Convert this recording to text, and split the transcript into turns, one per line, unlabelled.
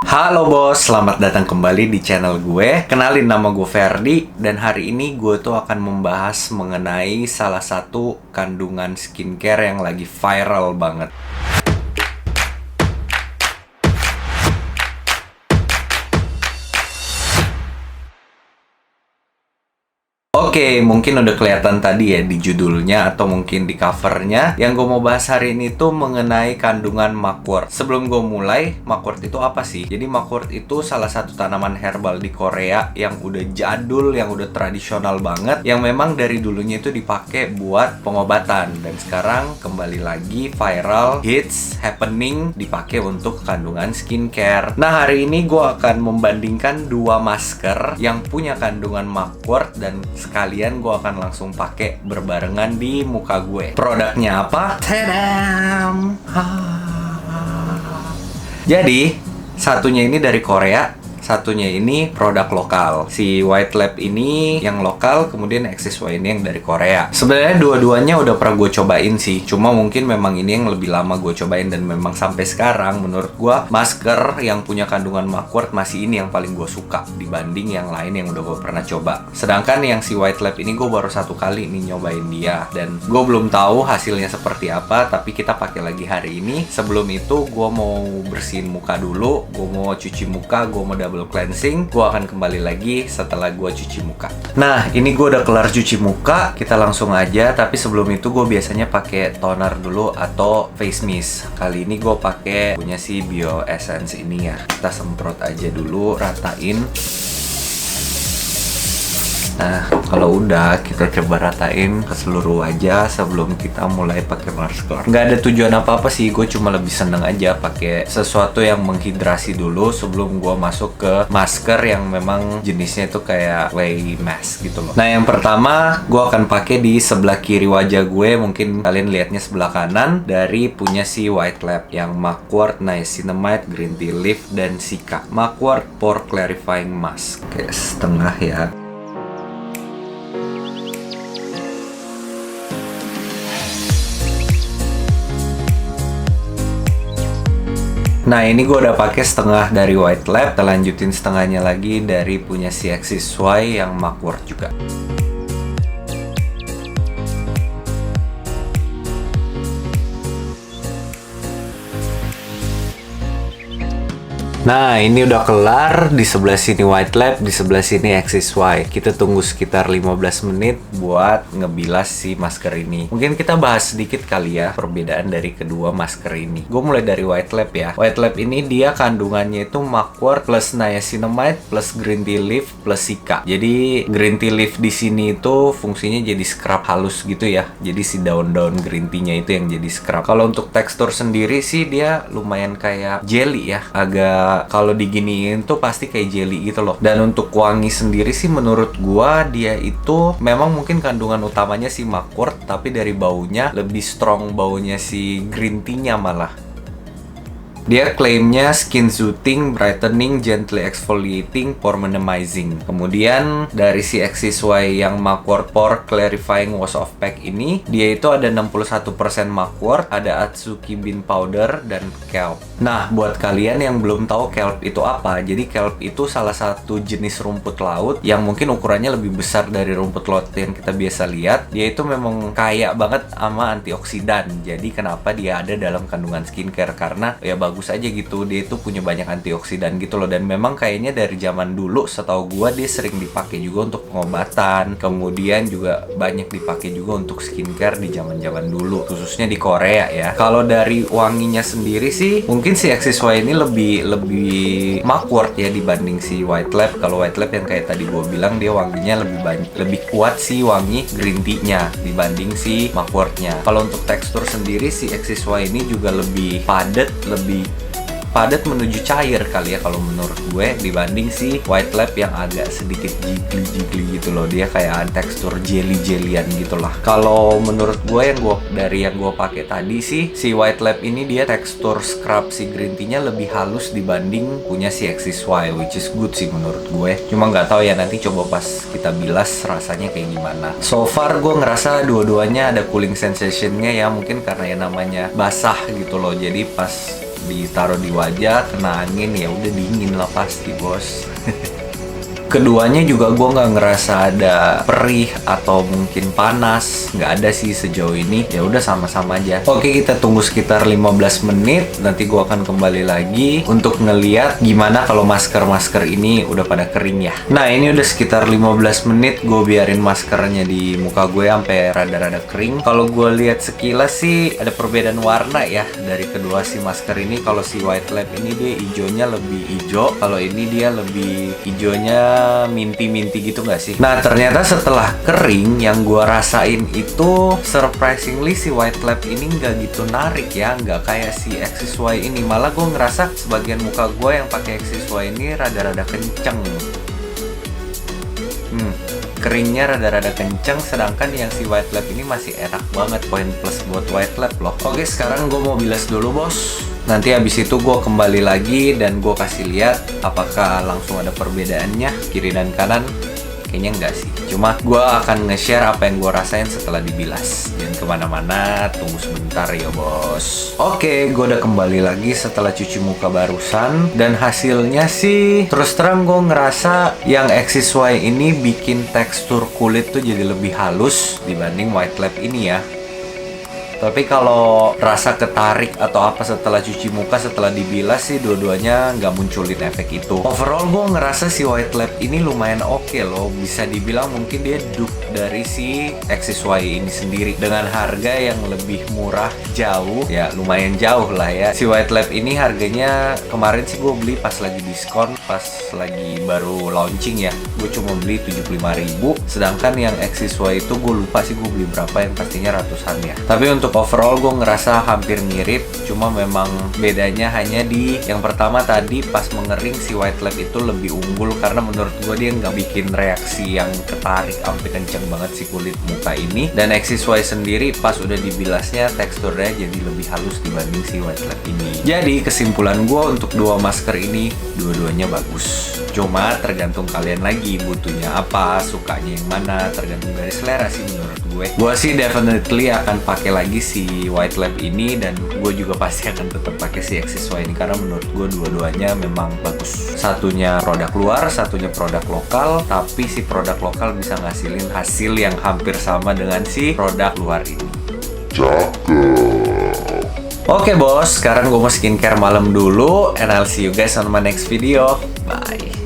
Halo bos, selamat datang kembali di channel gue. Kenalin, nama gue Ferdi, dan hari ini gue tuh akan membahas mengenai salah satu kandungan skincare yang lagi viral banget. Oke, mungkin udah kelihatan tadi ya di judulnya atau mungkin di covernya. Yang gue mau bahas hari ini tuh mengenai kandungan mugwort. Sebelum gue mulai, mugwort itu apa sih? Jadi mugwort itu salah satu tanaman herbal di Korea yang udah jadul, yang udah tradisional banget, yang memang dari dulunya itu dipakai buat pengobatan. Dan sekarang kembali lagi viral, hits, happening, dipakai untuk kandungan skincare. Nah, hari ini gue akan membandingkan dua masker yang punya kandungan mugwort, dan sekalian gue akan langsung pakai berbarengan di muka gue. Produknya apa? Tadam! Jadi, satunya ini dari Korea, satunya ini produk lokal. Si White Lab ini yang lokal, kemudian XSY ini yang dari Korea. Sebenarnya dua-duanya udah pernah gue cobain sih, cuma mungkin memang ini yang lebih lama gue cobain, dan memang sampai sekarang menurut gue masker yang punya kandungan mugwort masih ini yang paling gue suka dibanding yang lain yang udah gue pernah coba. Sedangkan yang si White Lab ini gue baru satu kali nih nyobain dia, dan gue belum tahu hasilnya seperti apa, tapi kita pakai lagi hari ini. Sebelum itu gue mau bersihin muka dulu, gue mau cuci muka, gue mau double cleansing. Gue akan kembali lagi setelah gue cuci muka. Nah, ini gue udah kelar cuci muka, kita langsung aja. Tapi sebelum itu gue biasanya pakai toner dulu atau face mist. Kali ini gue pakai punya si Bio Essence ini ya. Kita semprot aja dulu, ratain. Nah, kalau udah, kita coba ratain ke seluruh wajah sebelum kita mulai pakai masker. Nggak ada tujuan apa-apa sih, gue cuma lebih seneng aja pakai sesuatu yang menghidrasi dulu sebelum gue masuk ke masker yang memang jenisnya itu kayak clay mask gitu loh. Nah, yang pertama gue akan pakai di sebelah kiri wajah gue. Mungkin kalian lihatnya sebelah kanan, dari punya si White Lab yang mugwort, niacinamide, green tea leaf, dan Cica. Mugwort Pore Clarifying Mask. Oke, setengah ya. Nah, ini gue udah pakai setengah dari White Lab. Kita lanjutin setengahnya lagi dari punya si XSY yang mugwort juga. Nah, ini udah kelar. Di sebelah sini White Lab, di sebelah sini XSY. Kita tunggu sekitar 15 menit buat ngebilas si masker ini. Mungkin kita bahas sedikit kali ya perbedaan dari kedua masker ini. Gue mulai dari White Lab ya. White Lab ini dia kandungannya itu mugwort plus niacinamide plus green tea leaf plus Cica. Jadi green tea leaf di sini itu fungsinya jadi scrub halus gitu ya. Jadi si daun-daun green tea-nya itu yang jadi scrub. Kalau untuk tekstur sendiri sih dia lumayan kayak jelly ya. Agak, kalau diginiin tuh pasti kayak jelly gitu loh. Dan untuk wangi sendiri sih menurut gua dia itu memang mungkin kandungan utamanya si mugwort, tapi dari baunya lebih strong baunya si green tea-nya malah. Dia klaimnya skin soothing, brightening, gently exfoliating, pore minimizing. Kemudian dari si XSY yang mugwort pore clarifying wash off pack ini, dia itu ada 61% mugwort, ada Atsuki bean powder, dan kelp. Nah, buat kalian yang belum tahu kelp itu apa, jadi kelp itu salah satu jenis rumput laut yang mungkin ukurannya lebih besar dari rumput laut yang kita biasa lihat. Dia itu memang kaya banget sama antioksidan. Jadi kenapa dia ada dalam kandungan skincare? Karena ya bagus aja gitu, dia itu punya banyak antioksidan gitu loh. Dan memang kayaknya dari zaman dulu setahu gua dia sering dipakai juga untuk pengobatan, kemudian juga banyak dipakai juga untuk skincare di zaman-zaman dulu, khususnya di Korea ya. Kalau dari wanginya sendiri sih mungkin si XSY ini lebih mugwort ya dibanding si White Lab. Kalau White Lab yang kayak tadi gua bilang, dia wanginya lebih kuat sih wangi green tea-nya dibanding si mugwortnya. Kalau untuk tekstur sendiri si XSY ini juga lebih padat menuju cair kali ya kalau menurut gue, dibanding si White Lab yang agak sedikit jiggly gitu loh. Dia kayak tekstur jelly-jellyan gitu lah. Kalau menurut gue yang gue pakai tadi sih, si White Lab ini dia tekstur scrub si green tea-nya lebih halus dibanding punya si XSY, which is good sih menurut gue. Cuma nggak tahu ya, nanti coba pas kita bilas rasanya kayak gimana. So far gue ngerasa dua-duanya ada cooling sensation-nya ya, mungkin karena yang namanya basah gitu loh. Jadi pas ditaruh di wajah, kena angin ya udah dingin lah pasti bos. Keduanya juga gue nggak ngerasa ada perih atau mungkin panas, nggak ada sih sejauh ini. Ya udah sama-sama aja. Oke, kita tunggu sekitar 15 menit. Nanti gue akan kembali lagi untuk ngeliat gimana kalau masker-masker ini udah pada kering ya. Nah, ini udah sekitar 15 menit gue biarin maskernya di muka gue sampai rada-rada kering. Kalau gue lihat sekilas sih ada perbedaan warna ya dari kedua si masker ini. Kalau si White Lab ini dia hijaunya lebih hijau, kalau ini dia lebih hijaunya minti-minti gitu nggak sih? Nah, ternyata setelah kering yang gua rasain itu surprisingly si White Lab ini nggak gitu narik ya, nggak kayak si XSY ini. Malah gua ngerasa sebagian muka gua yang pakai XSY ini rada-rada kenceng. Keringnya rada-rada kenceng, sedangkan yang si White Lab ini masih enak banget. Poin plus buat White Lab loh. Oke, sekarang gue mau bilas dulu bos. Nanti habis itu gue kembali lagi dan gue kasih lihat apakah langsung ada perbedaannya kiri dan kanan. Kayaknya enggak sih. Cuma gue akan nge-share apa yang gue rasain setelah dibilas. Jangan kemana-mana, tunggu sebentar ya bos. Oke, gue udah kembali lagi setelah cuci muka barusan. Dan hasilnya sih, terus terang gue ngerasa yang XSY ini bikin tekstur kulit tuh jadi lebih halus dibanding White Lab ini ya. Tapi kalau rasa ketarik atau apa setelah cuci muka, setelah dibilas sih dua-duanya nggak munculin efek itu. Overall gue ngerasa si White Lab ini lumayan oke loh. Bisa dibilang mungkin dia dupe dari si XSY ini sendiri. Dengan harga yang lebih murah jauh, ya lumayan jauh lah ya. Si White Lab ini harganya kemarin sih gue beli pas lagi diskon, pas lagi baru launching ya. Gue cuma beli 75.000. Sedangkan yang XSY itu gue lupa sih gue beli berapa, yang pastinya ratusan ya. Tapi untuk overall gue ngerasa hampir mirip, cuma memang bedanya hanya di yang pertama tadi pas mengering si White Lab itu lebih unggul karena menurut gue dia nggak bikin reaksi yang ketarik sampai kenceng banget si kulit muka ini. Dan XSY sendiri pas udah dibilasnya teksturnya jadi lebih halus dibanding si White Lab ini. Jadi kesimpulan gue untuk dua masker ini dua-duanya bagus. Cuma tergantung kalian lagi butuhnya apa, sukanya yang mana, tergantung dari selera sih menurut gue. Gue sih definitely akan pakai lagi si White Lab ini dan gue juga pasti akan tetap pakai si XSY ini karena menurut gue dua-duanya memang bagus. Satunya produk luar, satunya produk lokal, tapi si produk lokal bisa ngasilin hasil yang hampir sama dengan si produk luar ini. Oke bos, sekarang gue mau skincare malam dulu and I'll see you guys on my next video. Bye.